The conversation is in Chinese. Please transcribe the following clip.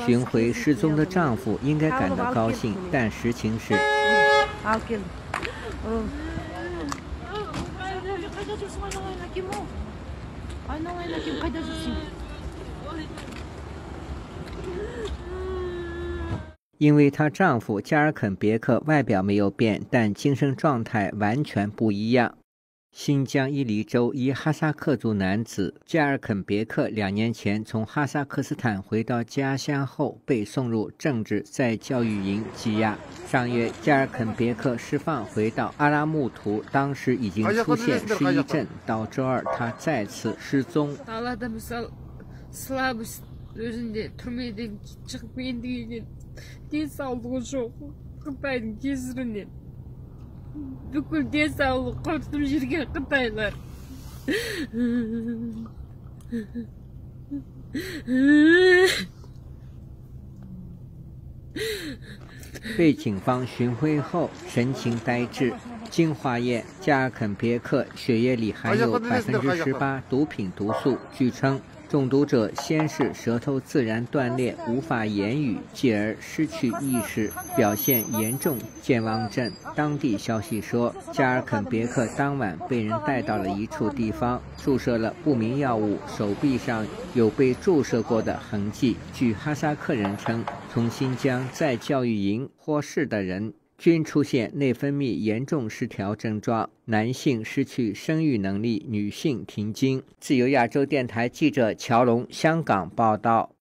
寻回失踪的丈夫应该感到高兴，但实情是，因为她丈夫加尔肯别克外表没有变，但精神状态完全不一样。新疆伊犁州一哈萨克族男子加尔肯别克2年前从哈萨克斯坦回到家乡后，被送入政治再教育营羁押。上月，加尔肯别克释放回到阿拉木图，当时已经出现失忆症，到周二他再次失踪。бүкіл денсаулық құртып жүрген қытайлар. 被警方寻回后，神情呆滞。经化验，加尔肯别克血液里含有18%毒品毒素。据称，中毒者先是舌头自然断裂，无法言语，继而失去意识，表现严重健忘症。当地消息说，加尔肯别克当晚被人带到了一处地方，注射了不明药物，手臂上有被注射过的痕迹。据哈萨克人称，从新疆在教育营获释的人均出现内分泌严重失调症状，男性失去生育能力，女性停经。自由亚洲电台记者乔龙香港报道。